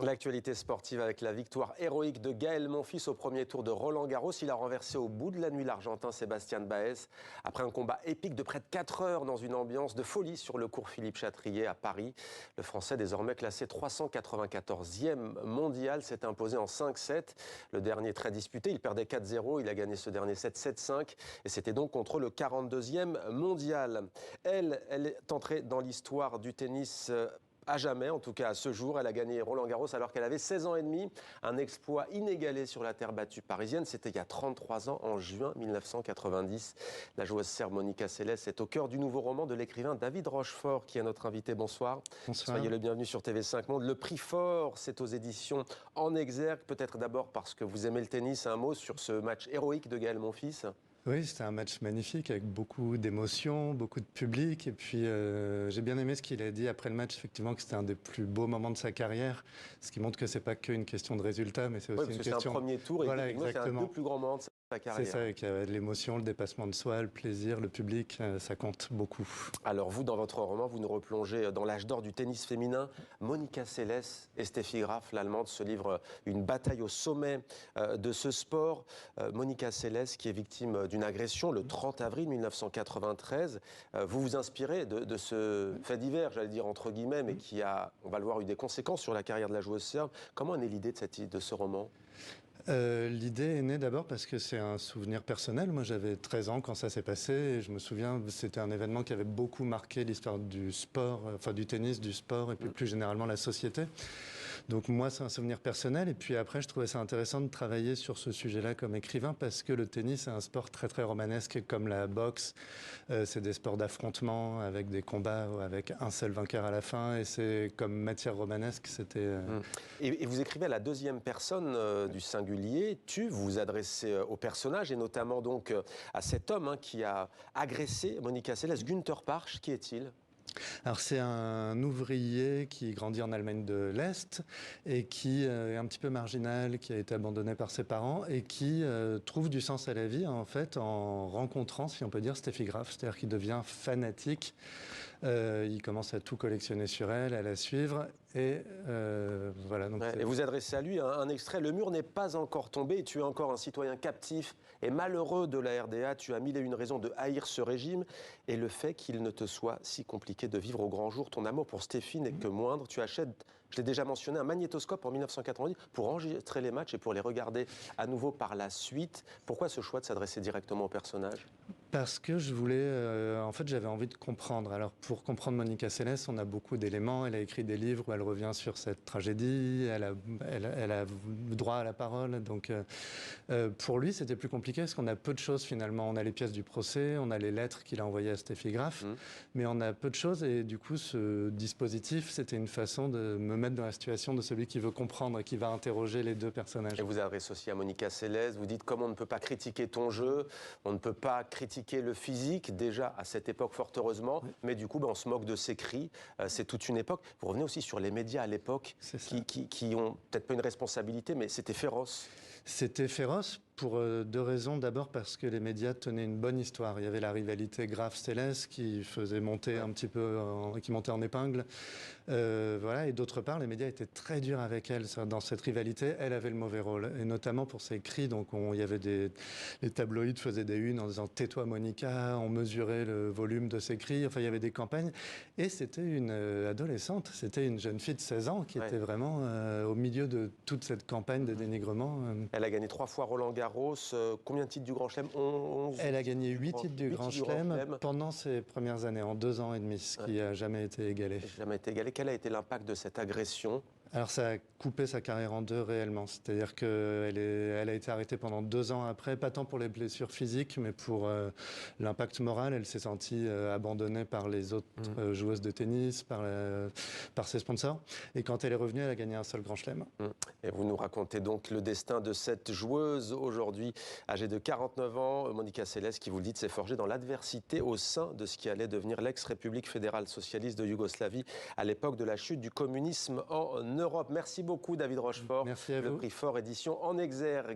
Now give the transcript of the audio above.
L'actualité sportive avec la victoire héroïque de Gaël Monfils au premier tour de Roland-Garros. Il a renversé au bout de la nuit l'Argentin Sébastien Baez après un combat épique de près de 4 heures dans une ambiance de folie sur le cours Philippe Chatrier à Paris. Le Français, désormais classé 394e mondial, s'est imposé en 5-7. Le dernier très disputé, il perdait 4-0, il a gagné ce dernier 7-7-5 et c'était donc contre le 42e mondial. Elle est entrée dans l'histoire du tennis à jamais, en tout cas à ce jour. Elle a gagné Roland-Garros alors qu'elle avait 16 ans et demi. Un exploit inégalé sur la terre battue parisienne. C'était il y a 33 ans, en juin 1990. La joueuse serbe Monica Seles est au cœur du nouveau roman de l'écrivain David Rochefort, qui est notre invité. Bonsoir. Bonsoir. Soyez le bienvenu sur TV5 Monde. Le prix Fort, c'est aux éditions En Exergue. Peut-être d'abord parce que vous aimez le tennis. Un mot sur ce match héroïque de Gaël Monfils. Oui, c'était un match magnifique avec beaucoup d'émotions, beaucoup de public. Et puis, j'ai bien aimé ce qu'il a dit après le match, effectivement, que c'était un des plus beaux moments de sa carrière. Ce qui montre que c'est pas qu'une question de résultat, mais c'est aussi une question... C'est un premier tour et voilà, c'est un des plus grands moments de sa carrière. C'est ça, qu'il y avait de l'émotion, le dépassement de soi, le plaisir, le public, ça compte beaucoup. Alors vous, dans votre roman, vous nous replongez dans l'âge d'or du tennis féminin. Monica Seles et Steffi Graf, l'Allemande, se livrent une bataille au sommet de ce sport. Monica Seles, qui est victime d'une agression le 30 avril 1993. Vous vous inspirez de ce fait divers, j'allais dire entre guillemets, mais qui a, on va le voir, eu des conséquences sur la carrière de la joueuse serbe. Comment est née l'idée de ce roman ? L'idée est née d'abord parce que c'est un souvenir personnel. Moi, j'avais 13 ans quand ça s'est passé et je me souviens, c'était un événement qui avait beaucoup marqué l'histoire du sport, enfin du tennis, du sport et puis plus généralement la société. Donc moi, c'est un souvenir personnel et puis après, je trouvais ça intéressant de travailler sur ce sujet-là comme écrivain parce que le tennis, c'est un sport très très romanesque comme la boxe. C'est des sports d'affrontement avec des combats avec un seul vainqueur à la fin et c'est comme matière romanesque, c'était... Et vous écrivez à la deuxième personne du singulier. Tu vous adressez au personnage et notamment donc à cet homme qui a agressé Monica Seles, Günther Parsch. Qui est-il ? Alors c'est un ouvrier qui grandit en Allemagne de l'Est et qui est un petit peu marginal, qui a été abandonné par ses parents et qui trouve du sens à la vie en fait en rencontrant, si on peut dire, Steffi Graf, c'est-à-dire qu'il devient fanatique. Il commence à tout collectionner sur elle, à la suivre et voilà. Donc et vous adressez à lui un extrait. Le mur n'est pas encore tombé et tu es encore un citoyen captif et malheureux de la RDA. Tu as mille et une raisons de haïr ce régime et le fait qu'il ne te soit si compliqué de vivre au grand jour. Ton amour pour Steffi n'est que moindre. Tu achètes, je l'ai déjà mentionné, un magnétoscope en 1990 pour enregistrer les matchs et pour les regarder à nouveau par la suite. Pourquoi ce choix de s'adresser directement au personnage ? Parce que je voulais, en fait, j'avais envie de comprendre. Alors, pour comprendre Monica Seles, on a beaucoup d'éléments. Elle a écrit des livres où elle revient sur cette tragédie. Elle a droit à la parole. Donc, pour lui, c'était plus compliqué parce qu'on a peu de choses finalement. On a les pièces du procès, on a les lettres qu'il a envoyées à Steffi Graf, mais on a peu de choses. Et du coup, ce dispositif, c'était une façon de me mettre dans la situation de celui qui veut comprendre et qui va interroger les deux personnages. Et vous adressez aussi à Monica Seles. Vous dites comment on ne peut pas critiquer ton jeu, on ne peut pas critiquer le physique, déjà à cette époque fort heureusement, mais du coup on se moque de ses cris, c'est toute une époque. Vous revenez aussi sur les médias à l'époque qui ont peut-être pas une responsabilité, mais c'était féroce. C'était féroce pour deux raisons. D'abord parce que les médias tenaient une bonne histoire. Il y avait la rivalité Graf-Seles qui faisait monter un petit peu, qui montait en épingle. Voilà. Et d'autre part, les médias étaient très durs avec elle. Dans cette rivalité, elle avait le mauvais rôle. Et notamment pour ses cris. Donc il y avait les tabloïds faisaient des unes en disant « Tais-toi Monica », on mesurait le volume de ses cris. Enfin, il y avait des campagnes. Et c'était une adolescente. C'était une jeune fille de 16 ans qui était vraiment au milieu de toute cette campagne de dénigrement. Elle a gagné 3 fois Roland-Garros. Combien de titres du Grand Chelem ? 11. Elle a gagné 8 titres du Grand Chelem pendant ses premières années, en 2 ans et demi, ce qui n'a jamais été égalé. Jamais été égalé. Quel a été l'impact de cette agression ? Alors ça a coupé sa carrière en deux réellement, c'est-à-dire qu'elle a été arrêtée pendant 2 ans après, pas tant pour les blessures physiques, mais pour l'impact moral. Elle s'est sentie abandonnée par les autres joueuses de tennis, par ses sponsors. Et quand elle est revenue, elle a gagné un seul Grand Chelem. Et vous nous racontez donc le destin de cette joueuse aujourd'hui, âgée de 49 ans, Monica Seles, qui vous le dites, s'est forgée dans l'adversité au sein de ce qui allait devenir l'ex-République fédérale socialiste de Yougoslavie à l'époque de la chute du communisme en Europe. Merci beaucoup David Rochefort. Merci à vous. Le prix Fort édition En Exergue.